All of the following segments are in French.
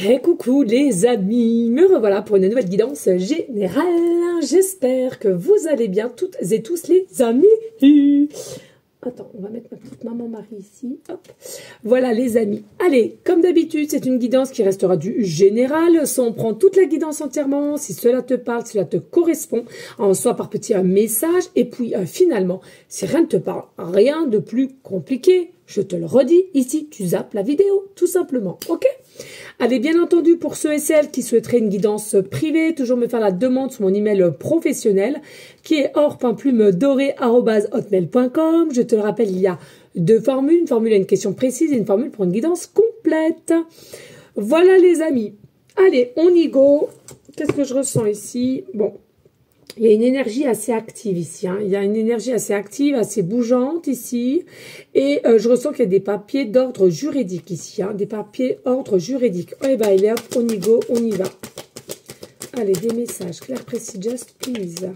Hey coucou les amis, me revoilà pour une nouvelle guidance générale. J'espère que vous allez bien toutes et tous les amis. Attends, on va mettre ma petite maman Marie ici. Hop. Voilà les amis. Allez, comme d'habitude, c'est une guidance qui restera du général. Soit on prend toute la guidance entièrement, si cela te parle, si cela te correspond, soit par petit message. Et puis finalement, si rien ne te parle, rien de plus compliqué. Je te le redis, ici, tu zappes la vidéo, tout simplement. Ok ? Allez, bien entendu, pour ceux et celles qui souhaiteraient une guidance privée, toujours me faire la demande sur mon email professionnel, qui est or.plumedoré@hotmail.com. Je te le rappelle, il y a deux formules, une formule à une question précise et une formule pour une guidance complète. Voilà les amis. Allez, on y go. Qu'est-ce que je ressens ici? Bon. Il y a une énergie assez active ici, hein. Il y a une énergie assez active, assez bougeante ici. Et je ressens qu'il y a des papiers d'ordre juridique ici, hein. Des papiers d'ordre juridique. Oh, et ben, allez, hop, on y go, on y va. Allez, des messages. Claire, précis, just please.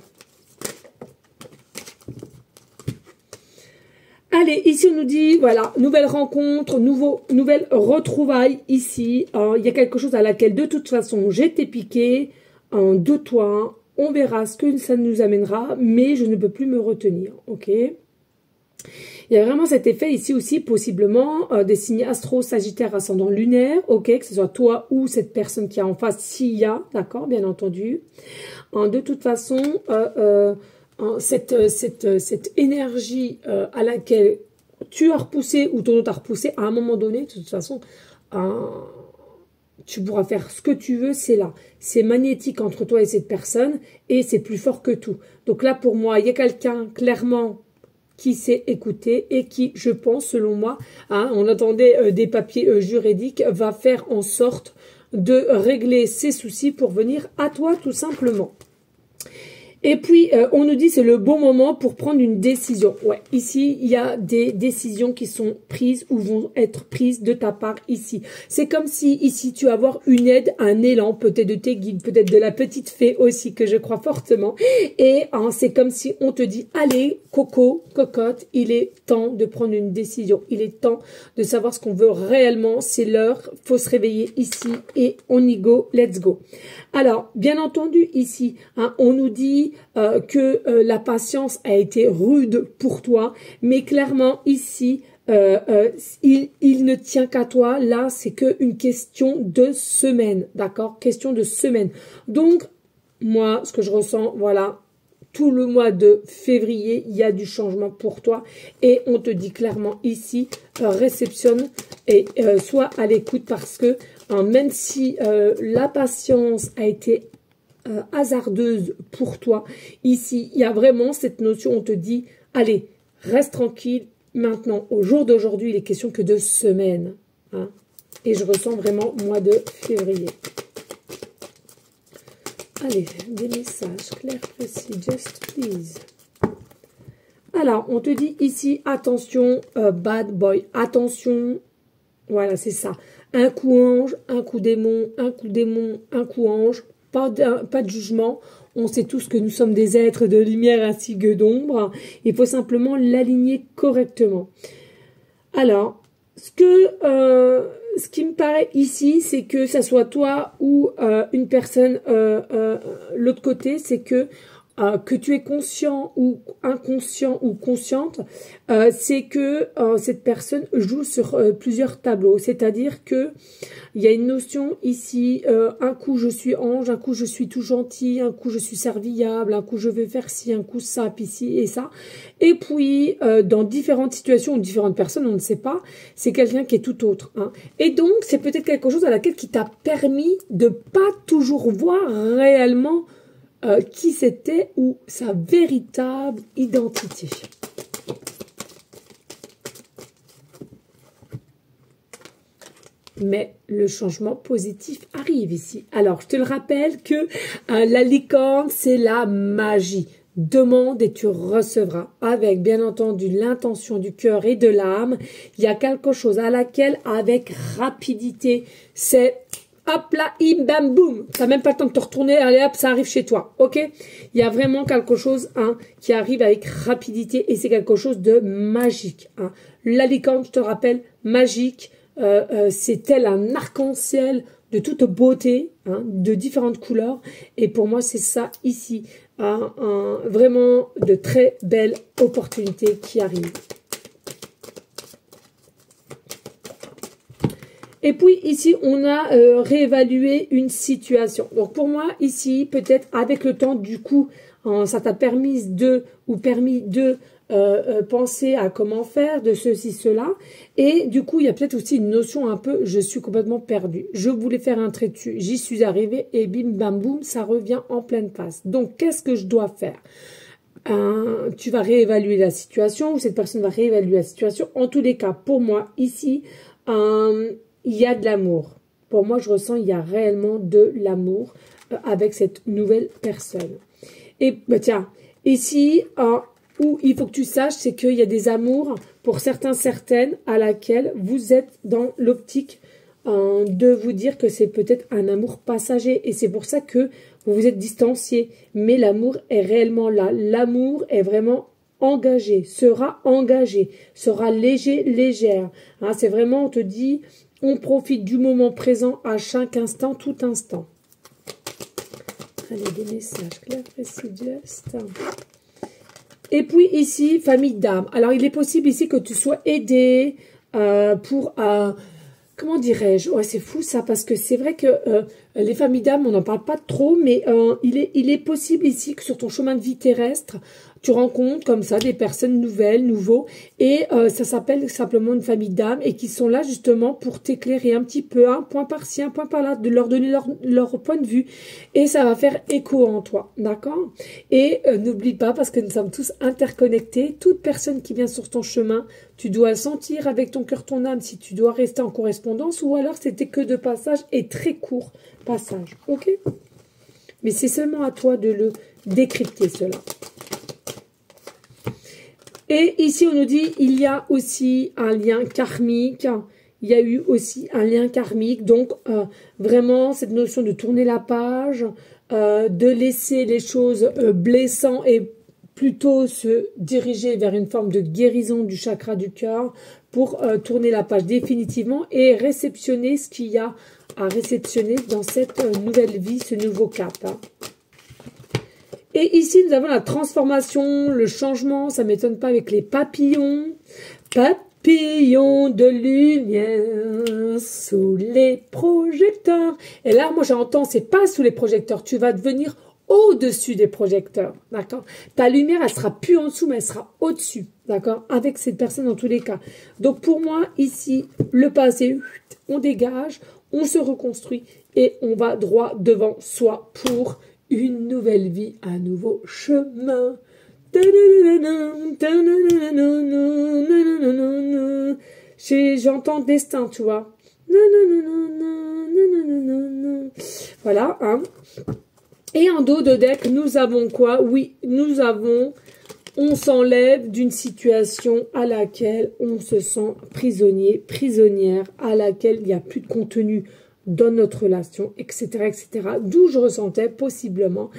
Allez, ici on nous dit, voilà, nouvelle rencontre, nouvelle retrouvaille ici. Il y a quelque chose à laquelle de toute façon j'étais piquée de toi. On verra ce que ça nous amènera, mais je ne peux plus me retenir, ok? Il y a vraiment cet effet ici aussi, possiblement, des signes astro, sagittaire, ascendant lunaire, ok? Que ce soit toi ou cette personne qui est en face, s'il y a, d'accord, bien entendu. De toute façon, cette énergie à laquelle tu as repoussé ou ton autre a repoussé, à un moment donné, de toute façon, tu pourras faire ce que tu veux, c'est là. C'est magnétique entre toi et cette personne et c'est plus fort que tout. Donc là, pour moi, il y a quelqu'un clairement qui sait écouter et qui, je pense, selon moi, on attendait des papiers juridiques, va faire en sorte de régler ses soucis pour venir à toi tout simplement. Et puis, on nous dit c'est le bon moment pour prendre une décision. Ouais, ici, il y a des décisions qui sont prises ou vont être prises de ta part ici. C'est comme si ici, tu vas avoir une aide, un élan, peut-être de tes guides, peut-être de la petite fée aussi, que je crois fortement. Et c'est comme si on te dit, allez, coco, cocotte, il est temps de prendre une décision. Il est temps de savoir ce qu'on veut réellement. C'est l'heure, faut se réveiller ici et on y go, let's go. Alors, bien entendu, ici, on nous dit que la patience a été rude pour toi, mais clairement, ici, il ne tient qu'à toi. Là, c'est qu'une question de semaine, d'accord? Question de semaine. Donc, moi, ce que je ressens, voilà, tout le mois de février, il y a du changement pour toi. Et on te dit clairement ici, réceptionne et sois à l'écoute parce que même si la patience a été hasardeuse pour toi, ici, il y a vraiment cette notion, on te dit, allez, reste tranquille. Maintenant, au jour d'aujourd'hui, il est question que de semaine. Hein, et je ressens vraiment mois de février. Allez, des messages clairs, précis, just please. Alors, on te dit ici, attention, bad boy, attention, voilà, c'est ça. Un coup ange, un coup démon, un coup démon, un coup ange, pas de jugement. On sait tous que nous sommes des êtres de lumière ainsi que d'ombre. Il faut simplement l'aligner correctement. Alors, ce qui me paraît ici, c'est que ça soit toi ou une personne l'autre côté, c'est que tu es conscient ou inconscient ou consciente, c'est que cette personne joue sur plusieurs tableaux. C'est-à-dire que il y a une notion ici, un coup je suis ange, un coup je suis tout gentil, un coup je suis serviable, un coup je vais faire ci, un coup ça, puis ci et ça. Et puis, dans différentes situations ou différentes personnes, on ne sait pas, c'est quelqu'un qui est tout autre. Hein. Et donc, c'est peut-être quelque chose à laquelle qui t'a permis de pas toujours voir réellement qui c'était ou sa véritable identité. Mais le changement positif arrive ici. Alors, je te le rappelle que la licorne, c'est la magie. Demande et tu recevras. Avec, bien entendu, l'intention du cœur et de l'âme. Il y a quelque chose à laquelle, avec rapidité, c'est... Hop là, im, bam, boum. T'as même pas le temps de te retourner, allez hop, ça arrive chez toi, ok? Il y a vraiment quelque chose qui arrive avec rapidité et c'est quelque chose de magique. La licorne, je te rappelle, magique, c'est tel un arc-en-ciel de toute beauté, hein, de différentes couleurs. Et pour moi, c'est ça ici. Vraiment de très belles opportunités qui arrivent. Et puis ici, on a réévalué une situation. Donc pour moi, ici, peut-être avec le temps, du coup, ça t'a permis de penser à comment faire, de ceci, cela. Et du coup, il y a peut-être aussi une notion un peu, je suis complètement perdue. Je voulais faire un trait dessus, j'y suis arrivée et bim, bam, boum, ça revient en pleine face. Donc, qu'est-ce que je dois faire? Tu vas réévaluer la situation ou cette personne va réévaluer la situation. En tous les cas, pour moi, ici, il y a de l'amour. Pour moi, je ressens il y a réellement de l'amour avec cette nouvelle personne. Et bah, tiens, ici, où il faut que tu saches, c'est qu'il y a des amours pour certains, certaines, à laquelle vous êtes dans l'optique de vous dire que c'est peut-être un amour passager. Et c'est pour ça que vous vous êtes distancié. Mais l'amour est réellement là. L'amour est vraiment engagé, sera léger, légère. Hein, c'est vraiment, on te dit, on profite du moment présent à chaque instant, tout instant. Allez, des messages clairs, précis, just. Et puis ici, famille d'âme. Alors, il est possible ici que tu sois aidé pour... comment dirais-je? Ouais, c'est fou ça, parce que c'est vrai que les familles d'âme, on n'en parle pas trop, mais il est possible ici que sur ton chemin de vie terrestre, tu rencontres comme ça des personnes nouvelles, nouveaux, et ça s'appelle simplement une famille d'âme, et qui sont là justement pour t'éclairer un petit peu, un point par-ci, un point par-là, de leur donner leur point de vue, et ça va faire écho en toi, d'accord? Et n'oublie pas, parce que nous sommes tous interconnectés, toute personne qui vient sur ton chemin, tu dois sentir avec ton cœur, ton âme, si tu dois rester en correspondance, ou alors c'était que de passage, et très court passage, ok? Mais c'est seulement à toi de le décrypter, cela. Et ici, on nous dit, il y a aussi un lien karmique. Il y a eu aussi un lien karmique. Donc, vraiment, cette notion de tourner la page, de laisser les choses blessantes et plutôt se diriger vers une forme de guérison du chakra du cœur pour tourner la page définitivement et réceptionner ce qu'il y a à réceptionner dans cette nouvelle vie, ce nouveau cap. Hein. Et ici, nous avons la transformation, le changement, ça ne m'étonne pas avec les papillons. Papillons de lumière sous les projecteurs. Et là, moi, j'entends, c'est pas sous les projecteurs, tu vas devenir au-dessus des projecteurs, d'accord? Ta lumière, elle sera plus en dessous, mais elle sera au-dessus, d'accord? Avec cette personne dans tous les cas. Donc, pour moi, ici, le passé, on dégage, on se reconstruit et on va droit devant soi pour une nouvelle vie, un nouveau chemin. J'entends destin, tu vois. Voilà, hein. Et en dos de deck, nous avons quoi? Oui, nous avons, on s'enlève d'une situation à laquelle on se sent prisonnier, prisonnière, à laquelle il n'y a plus de contenu dans notre relation, etc., etc. D'où je ressentais possiblement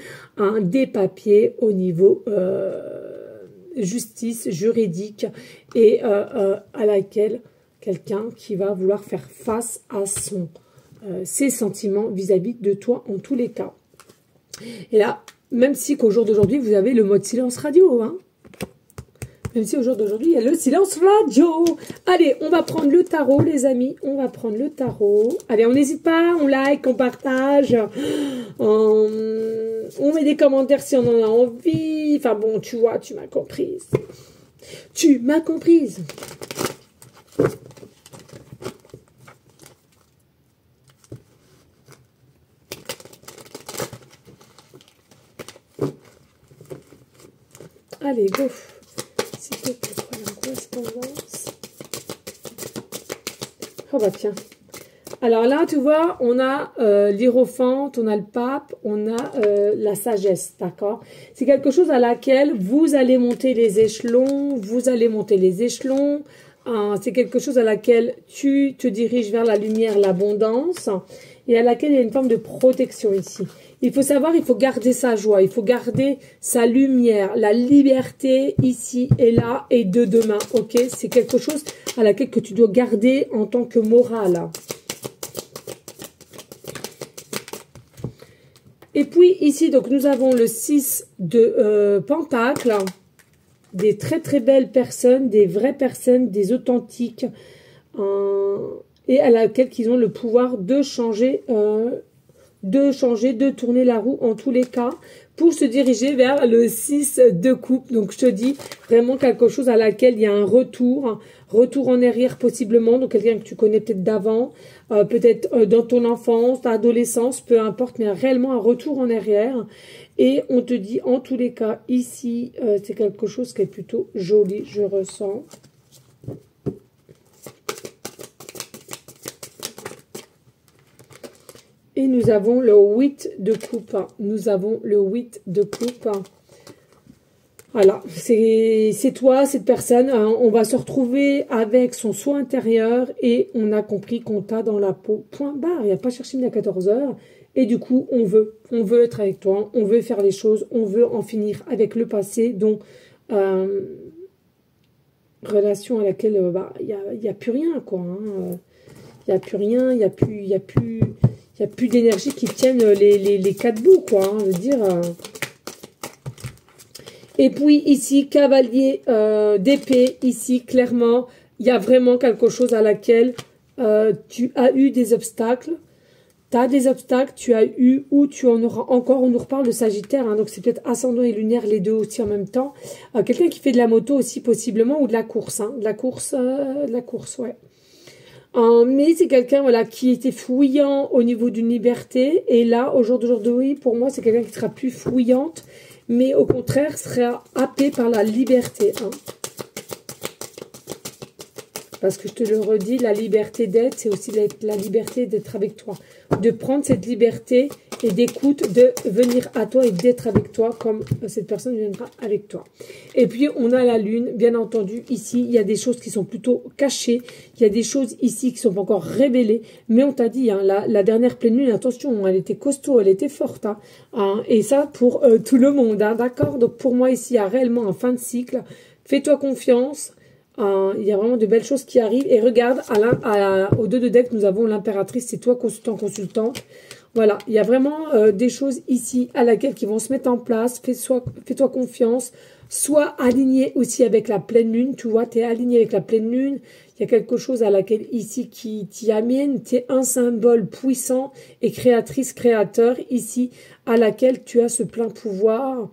des papiers au niveau justice, juridique, et à laquelle quelqu'un qui va vouloir faire face à ses sentiments vis-à-vis de toi en tous les cas. Et là, même si qu'au jour d'aujourd'hui, vous avez le mode silence radio, hein. Même si au jour d'aujourd'hui, il y a le silence radio. Allez, on va prendre le tarot, les amis. On va prendre le tarot. Allez, on n'hésite pas, on like, on partage. On met des commentaires si on en a envie. Enfin bon, tu vois, tu m'as comprise. Tu m'as comprise. Allez, go. S'il te plaît, voilà, correspondance. Oh bah tiens. Alors là, tu vois, on a l'hiérophante, on a le pape, on a la sagesse, d'accord? C'est quelque chose à laquelle vous allez monter les échelons, c'est quelque chose à laquelle tu te diriges vers la lumière, l'abondance, et à laquelle il y a une forme de protection ici. Il faut savoir, il faut garder sa joie, il faut garder sa lumière, la liberté ici et là et de demain, ok? C'est quelque chose à laquelle que tu dois garder en tant que morale. Et puis ici, donc nous avons le 6 de Pentacles, des très très belles personnes, des vraies personnes, des authentiques, et à laquelle ils ont le pouvoir de changer, de tourner la roue en tous les cas, pour se diriger vers le 6 de coupe. Donc je te dis vraiment quelque chose à laquelle il y a un retour en arrière possiblement, donc quelqu'un que tu connais peut-être d'avant, peut-être dans ton enfance, ta adolescence, peu importe, mais réellement un retour en arrière. Et on te dit en tous les cas ici, c'est quelque chose qui est plutôt joli, je ressens. Et nous avons le 8 de coupe. Nous avons le 8 de coupe. Voilà, c'est toi, cette personne. On va se retrouver avec son soi intérieur et on a compris qu'on t'a dans la peau. Point barre, il n'y a pas cherché à 14 h. Et du coup, on veut être avec toi, on veut faire les choses, on veut en finir avec le passé. Donc, relation à laquelle il y a plus rien, quoi. Il n'y a plus rien, il n'y a plus d'énergie qui tienne les quatre bouts, quoi. Je veux dire. Et puis ici, cavalier d'épée, ici, clairement, il y a vraiment quelque chose à laquelle tu as eu des obstacles. Tu as des obstacles, tu as eu ou tu en auras encore. On nous reparle de Sagittaire, hein, donc c'est peut-être ascendant et lunaire, les deux aussi en même temps. Quelqu'un qui fait de la moto aussi possiblement, ou de la course, hein, de la course, ouais. Mais c'est quelqu'un voilà, qui était fouillant au niveau d'une liberté. Et là, au jour d'aujourd'hui, pour moi, c'est quelqu'un qui sera plus fouillante, mais au contraire, sera happé par la liberté. Hein. Parce que je te le redis, la liberté d'être, c'est aussi la liberté d'être avec toi. De prendre cette liberté et d'écoute, de venir à toi et d'être avec toi comme cette personne viendra avec toi. Et puis, on a la lune, bien entendu. Ici, il y a des choses qui sont plutôt cachées. Il y a des choses ici qui sont pas encore révélées. Mais on t'a dit, hein, la dernière pleine lune, attention, elle était costaud, elle était forte. Hein, et ça, pour tout le monde, hein, d'accord? Donc, pour moi, ici, il y a réellement un fin de cycle. Fais-toi confiance. Il y a vraiment de belles choses qui arrivent. Et regarde, au 2 de deck, nous avons l'impératrice. C'est toi, consultant, consultante. Voilà, il y a vraiment des choses ici à laquelle qui vont se mettre en place. Fais-toi confiance. Sois aligné aussi avec la pleine lune. Tu vois, tu es aligné avec la pleine lune. Il y a quelque chose à laquelle ici qui t'y amène. Tu es un symbole puissant et créatrice, créateur ici à laquelle tu as ce plein pouvoir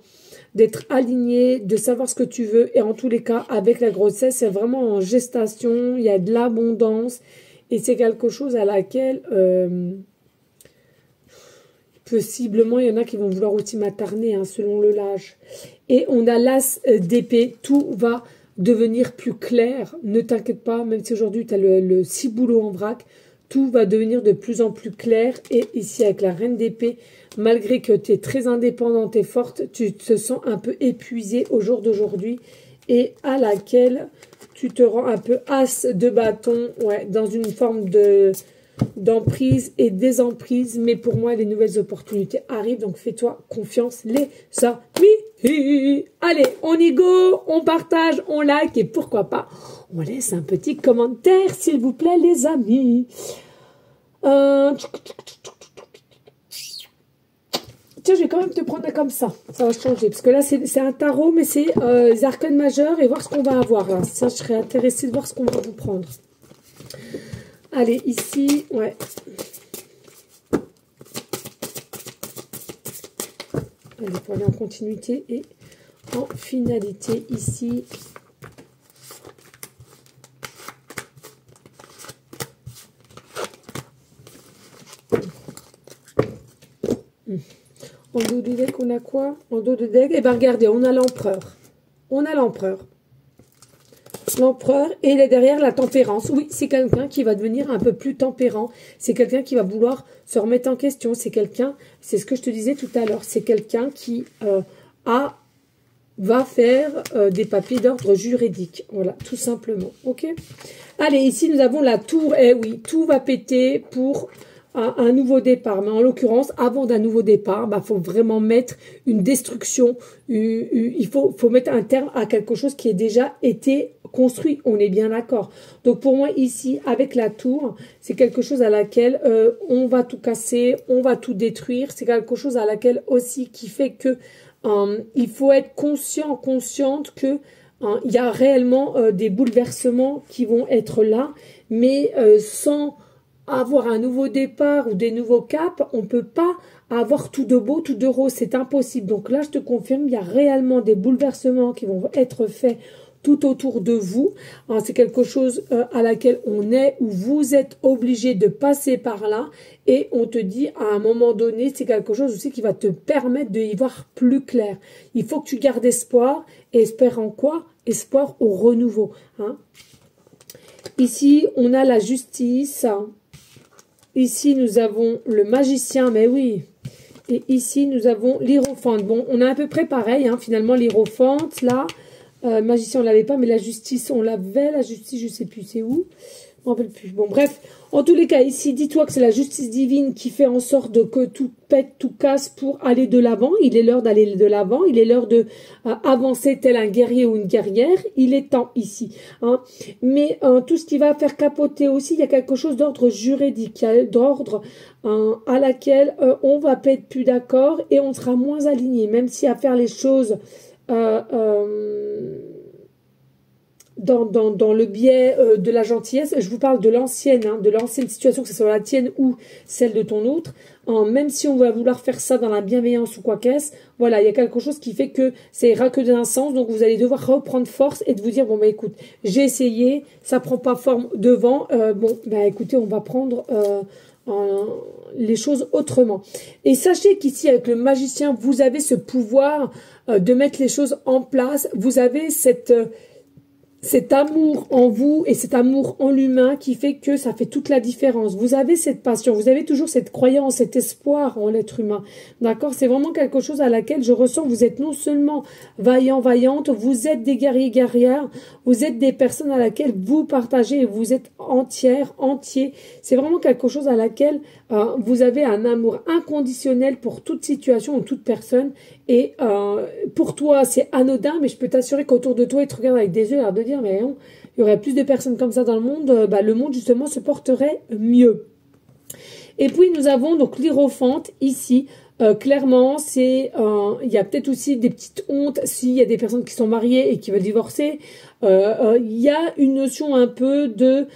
d'être aligné, de savoir ce que tu veux. Et en tous les cas, avec la grossesse, c'est vraiment en gestation, il y a de l'abondance. Et c'est quelque chose à laquelle, possiblement, il y en a qui vont vouloir aussi materner, hein, selon le l'âge. Et on a l'as d'épée, tout va devenir plus clair. Ne t'inquiète pas, même si aujourd'hui tu as le ciboulot en vrac, tout va devenir de plus en plus clair. Et ici, avec la reine d'épée, malgré que tu es très indépendante et forte, tu te sens un peu épuisée au jour d'aujourd'hui et à laquelle tu te rends un peu as de bâton, ouais, dans une forme d'emprise et désemprise. Mais pour moi, les nouvelles opportunités arrivent, donc fais-toi confiance, les amis. Allez, on y go, on partage, on like et pourquoi pas, on laisse un petit commentaire, s'il vous plaît, les amis. Tiens, je vais quand même te prendre comme ça. Ça va changer. Parce que là, c'est un tarot, mais c'est les arcanes majeures et voir ce qu'on va avoir là. Ça, je serais intéressée de voir ce qu'on va vous prendre. Allez, ici, ouais. Allez, pour aller en continuité et en finalité ici. En dos de deck, on a quoi? En dos de deck, eh bien, regardez, on a l'empereur. On a l'empereur. L'empereur, et là derrière, la tempérance. Oui, c'est quelqu'un qui va devenir un peu plus tempérant. C'est quelqu'un qui va vouloir se remettre en question. C'est quelqu'un, c'est ce que je te disais tout à l'heure, c'est quelqu'un qui a va faire des papiers d'ordre juridique. Voilà, tout simplement. Ok. Allez, ici, nous avons la tour. Eh oui, tout va péter pour un nouveau départ. Mais en l'occurrence, avant d'un nouveau départ, bah, faut vraiment mettre une destruction. Il faut mettre un terme à quelque chose qui a déjà été construit. On est bien d'accord. Donc, pour moi, ici, avec la tour, c'est quelque chose à laquelle on va tout casser, on va tout détruire. C'est quelque chose à laquelle aussi qui fait que il faut être conscient, consciente que il y a réellement des bouleversements qui vont être là, mais sans avoir un nouveau départ ou des nouveaux caps, on ne peut pas avoir tout de beau, tout de rose, c'est impossible. Donc là, je te confirme, il y a réellement des bouleversements qui vont être faits tout autour de vous. C'est quelque chose à laquelle on est, où vous êtes obligé de passer par là, et on te dit à un moment donné, c'est quelque chose aussi qui va te permettre d'y voir plus clair. Il faut que tu gardes espoir, et espère en quoi? Espoir au renouveau. Ici, on a la justice. Ici, nous avons le magicien, mais oui. Et ici, nous avons l'hiérophante. Bon, on a à peu près pareil, finalement, l'hiérophante, là. Magicien, on l'avait pas, mais la justice, on l'avait. La justice, je sais plus, c'est où? Je m'en rappelle plus. Bon, bref. En tous les cas, ici, dis-toi que c'est la justice divine qui fait en sorte que tout pète, tout casse pour aller de l'avant. Il est l'heure d'aller de l'avant. Il est l'heure de avancer tel un guerrier ou une guerrière. Il est temps ici. Mais tout ce qui va faire capoter aussi, il y a quelque chose d'ordre juridique, d'ordre à laquelle on va pas être plus d'accord et on sera moins aligné. Même si à faire les choses dans le biais de la gentillesse, je vous parle de l'ancienne situation, que ce soit la tienne ou celle de ton autre, même si on va vouloir faire ça dans la bienveillance ou quoi qu'est-ce, voilà, il y a quelque chose qui fait que ça ira que d'un sens, donc vous allez devoir reprendre force et de vous dire, bon, bah écoute, j'ai essayé, ça prend pas forme devant, bon, bah écoutez, on va prendre les choses autrement. Et sachez qu'ici, avec le magicien, vous avez ce pouvoir de mettre les choses en place, vous avez cet amour en vous et cet amour en l'humain qui fait que ça fait toute la différence. Vous avez cette passion, vous avez toujours cette croyance, cet espoir en l'être humain. D'accord? C'est vraiment quelque chose à laquelle je ressens. Vous êtes non seulement vaillant, vaillante, vous êtes des guerriers, guerrières, vous êtes des personnes à laquelle vous partagez et vous êtes entière, entier. C'est vraiment quelque chose à laquelle vous avez un amour inconditionnel pour toute situation ou toute personne. Et pour toi, c'est anodin, mais je peux t'assurer qu'autour de toi, ils te regardent avec des yeux, l'air de dire, mais non, il y aurait plus de personnes comme ça dans le monde, le monde, justement, se porterait mieux. Et puis, nous avons donc l'hiérophante, ici. Clairement, c'est il y a peut-être aussi des petites hontes s'il y a des personnes qui sont mariées et qui veulent divorcer. Il y a une notion un peu de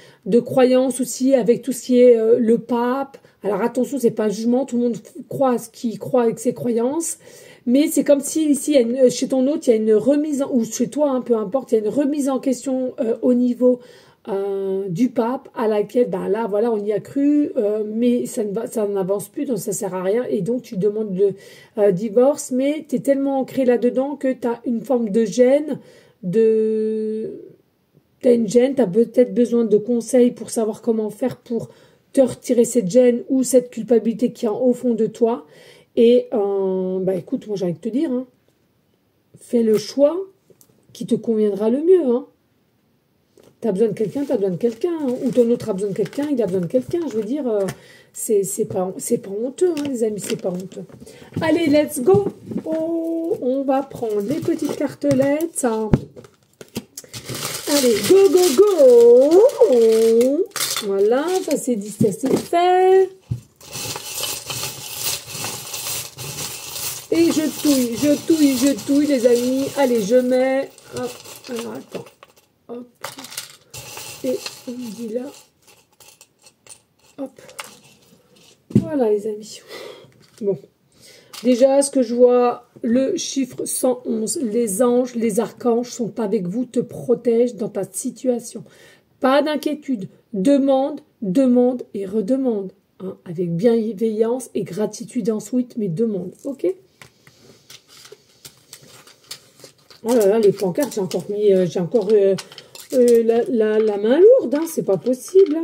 croyance aussi avec tout ce qui est le pape. Alors attention, c'est pas un jugement, tout le monde croit à ce qu'il croit avec ses croyances. Mais c'est comme si ici, chez ton autre, il y a une remise, ou chez toi, peu importe, il y a une remise en question au niveau du pape, à laquelle, là, voilà, on y a cru, mais ça n'avance plus, donc ça sert à rien, et donc tu demandes le divorce, mais tu es tellement ancré là-dedans que tu as une forme de gêne, t'as une gêne, tu as peut-être besoin de conseils pour savoir comment faire pour te retirer cette gêne ou cette culpabilité qui est au fond de toi. Et écoute, moi j'ai envie de te dire, fais le choix qui te conviendra le mieux. Tu as besoin de quelqu'un, tu as besoin de quelqu'un. Ou ton autre a besoin de quelqu'un, il a besoin de quelqu'un. Je veux dire, c'est pas honteux, les amis, c'est pas honteux. Allez, let's go. Oh, on va prendre les petites cartelettes. Allez, go, go, go. Voilà, ça c'est dit, ça c'est fait. Et je touille, les amis. Allez, je mets... Hop, alors, attends. Hop. Et on dit là. Hop. Voilà, les amis. Bon. Déjà, ce que je vois, le chiffre 111. Les anges, les archanges sont avec vous, te protègent dans ta situation. Pas d'inquiétude. Demande, demande et redemande. Avec bienveillance et gratitude ensuite, mais demande. Ok? Oh là là, les pancartes, j'ai encore mis, la main lourde, c'est pas possible.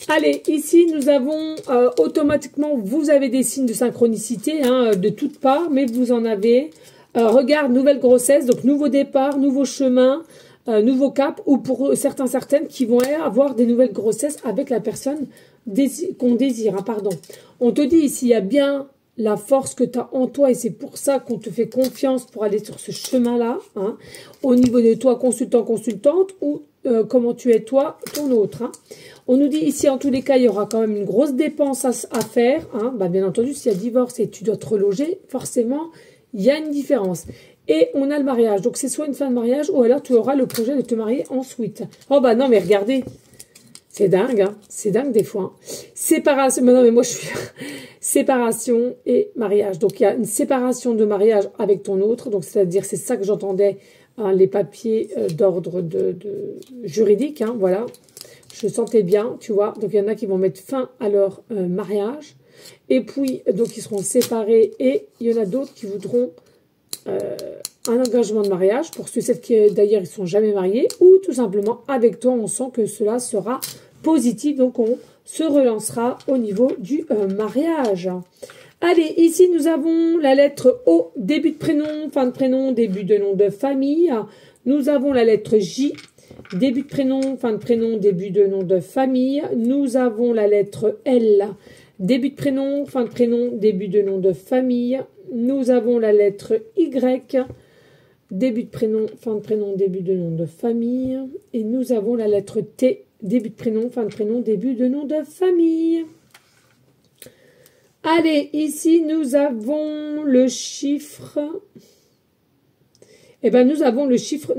Allez, ici, nous avons automatiquement, vous avez des signes de synchronicité hein, de toutes parts, mais vous en avez. Regarde, nouvelle grossesse, donc nouveau départ, nouveau chemin, nouveau cap, ou pour certaines qui vont avoir des nouvelles grossesses avec la personne qu'on désire. Hein, pardon. On te dit ici, il y a bien la force que tu as en toi et c'est pour ça qu'on te fait confiance pour aller sur ce chemin-là. Hein, au niveau de toi, consultant, consultante, ou comment tu es toi, ton autre. Hein. On nous dit ici, en tous les cas, il y aura quand même une grosse dépense à faire. Hein. Bah, bien entendu, s'il y a divorce et tu dois te reloger, forcément, il y a une différence. Et on a le mariage. Donc, c'est soit une fin de mariage ou alors tu auras le projet de te marier ensuite. Oh, bah non, mais regardez. C'est dingue, hein. C'est dingue des fois. Hein. Séparation. Mais non, mais moi, je suis... séparation et mariage. Donc, il y a une séparation de mariage avec ton autre. Donc, c'est-à-dire, c'est ça que j'entendais, hein, les papiers d'ordre juridique. Hein, voilà. Je sentais bien, tu vois. Donc, il y en a qui vont mettre fin à leur mariage. Et puis, donc, ils seront séparés. Et il y en a d'autres qui voudront un engagement de mariage. Pour ceux qui, d'ailleurs, ils ne sont jamais mariés. Ou tout simplement, avec toi, on sent que cela sera positif. Donc, on se relancera au niveau du mariage. Allez, ici, nous avons la lettre O, début de prénom, fin de prénom, début de nom de famille. Nous avons la lettre J, début de prénom, fin de prénom, début de nom de famille. Nous avons la lettre L, début de prénom, fin de prénom, début de nom de famille. Nous avons la lettre Y, début de prénom, fin de prénom, début de nom de famille. Et nous avons la lettre T, début de prénom, fin de prénom, début de nom de famille. Allez, ici, nous avons le chiffre... Eh bien, nous avons le chiffre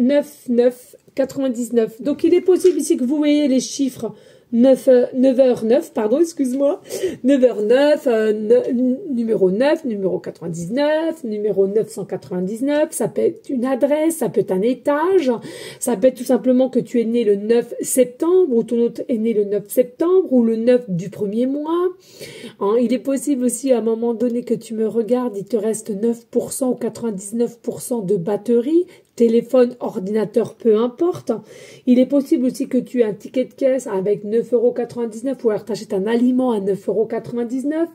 99. Donc, il est possible ici que vous voyez les chiffres 9h09, pardon, excuse-moi, 9h09, numéro 9, numéro 99, numéro 999, ça peut être une adresse, ça peut être un étage, ça peut être tout simplement que tu es né le 9 septembre, ou ton autre est né le 9 septembre, ou le 9 du premier mois. Hein, il est possible aussi à un moment donné que tu me regardes, il te reste 9% ou 99% de batterie, téléphone, ordinateur, peu importe. Il est possible aussi que tu aies un ticket de caisse avec 9,99 € ou alors tu achètes un aliment à 9,99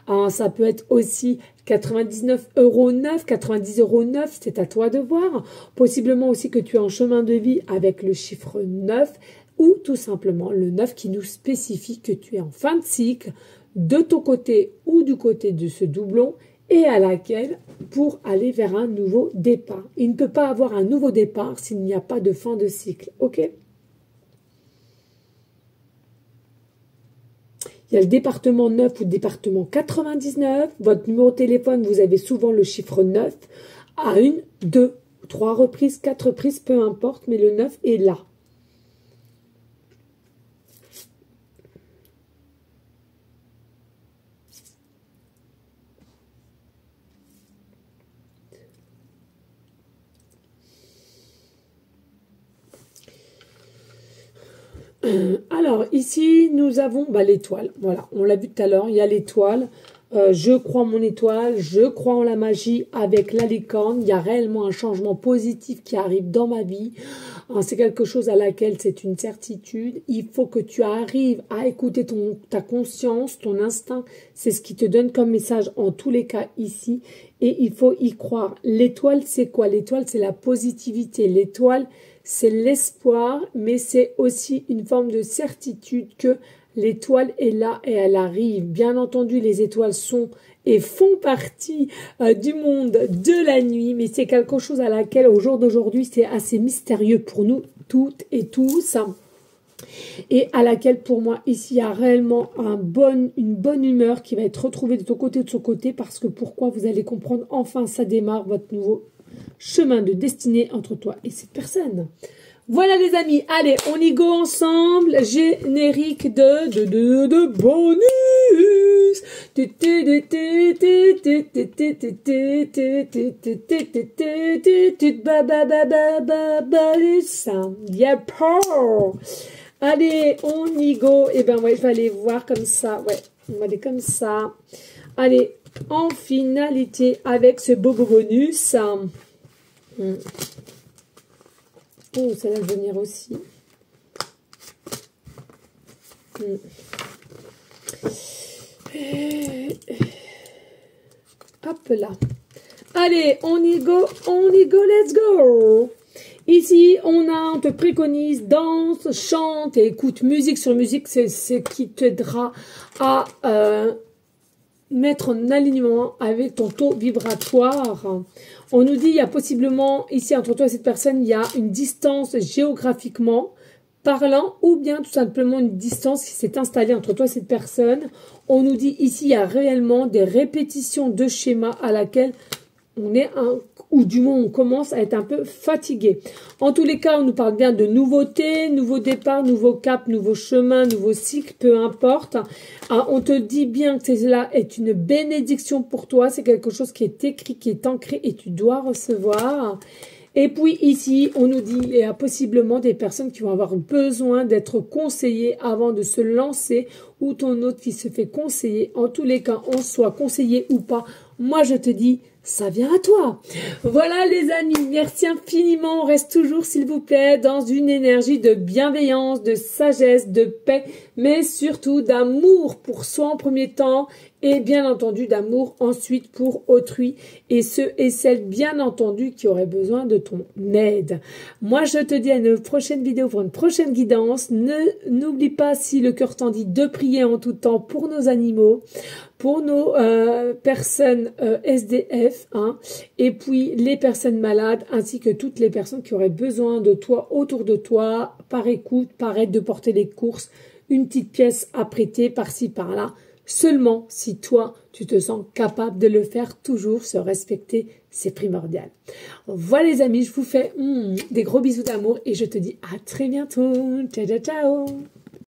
€. Ça peut être aussi 99,09 €, 90,09 €, c'est à toi de voir. Possiblement aussi que tu es en chemin de vie avec le chiffre 9 ou tout simplement le 9 qui nous spécifie que tu es en fin de cycle de ton côté ou du côté de ce doublon et à laquelle pour aller vers un nouveau départ. Il ne peut pas avoir un nouveau départ s'il n'y a pas de fin de cycle. Ok? Il y a le département 9 ou le département 99. Votre numéro de téléphone, vous avez souvent le chiffre 9 à 1, 2, 3 reprises, 4 reprises, peu importe, mais le 9 est là. Alors, ici, nous avons l'étoile. Voilà, on l'a vu tout à l'heure, il y a l'étoile. Je crois en mon étoile, je crois en la magie avec la licorne. Il y a réellement un changement positif qui arrive dans ma vie. C'est quelque chose à laquelle c'est une certitude. Il faut que tu arrives à écouter ta conscience, ton instinct. C'est ce qui te donne comme message en tous les cas ici. Et il faut y croire. L'étoile, c'est quoi? L'étoile, c'est la positivité. L'étoile, c'est l'espoir, mais c'est aussi une forme de certitude que l'étoile est là et elle arrive. Bien entendu, les étoiles sont et font partie du monde de la nuit, mais c'est quelque chose à laquelle, au jour d'aujourd'hui, c'est assez mystérieux pour nous toutes et tous. Et à laquelle, pour moi, ici, il y a réellement une bonne humeur qui va être retrouvée de ton côté et de son côté, parce que pourquoi vous allez comprendre, enfin, ça démarre votre nouveau chemin de destinée entre toi et cette personne. Voilà les amis, allez, on y go ensemble, générique de bonus. Allez, on y go. Et ben ouais, je vais aller voir comme ça, ouais, on va aller comme ça. Allez, en finalité avec ce beau bonus. Oh, ça va venir aussi. Hop là. Allez, on y go, let's go. Ici, on te préconise, danse, chante et écoute musique sur musique. C'est ce qui t'aidera à mettre en alignement avec ton taux vibratoire. On nous dit, il y a possiblement, ici, entre toi et cette personne, il y a une distance géographiquement parlant ou bien tout simplement une distance qui s'est installée entre toi et cette personne. On nous dit ici, il y a réellement des répétitions de schémas à laquelle on est ou du moins on commence à être un peu fatigué. En tous les cas, on nous parle bien de nouveautés, nouveaux départs, nouveaux caps, nouveaux chemins, nouveaux cycles, peu importe. On te dit bien que cela est une bénédiction pour toi, c'est quelque chose qui est écrit, qui est ancré et tu dois recevoir. Et puis ici, on nous dit il y a possiblement des personnes qui vont avoir besoin d'être conseillées avant de se lancer ou ton autre qui se fait conseiller. En tous les cas, on soit conseillé ou pas, moi je te dis, ça vient à toi. Voilà les amis, merci infiniment. On reste toujours, s'il vous plaît, dans une énergie de bienveillance, de sagesse, de paix, mais surtout d'amour pour soi en premier temps et bien entendu d'amour ensuite pour autrui et ceux et celles bien entendu qui auraient besoin de ton aide. Moi, je te dis à une prochaine vidéo pour une prochaine guidance. N'oublie pas, si le cœur t'en dit, de prier en tout temps pour nos animaux, pour nos personnes SDF, et puis les personnes malades, ainsi que toutes les personnes qui auraient besoin de toi autour de toi, par écoute, par aide de porter les courses, une petite pièce à prêter par-ci, par-là, seulement si toi, tu te sens capable de le faire, toujours se respecter, c'est primordial. Voilà les amis, je vous fais des gros bisous d'amour et je te dis à très bientôt. Ciao, ciao, ciao.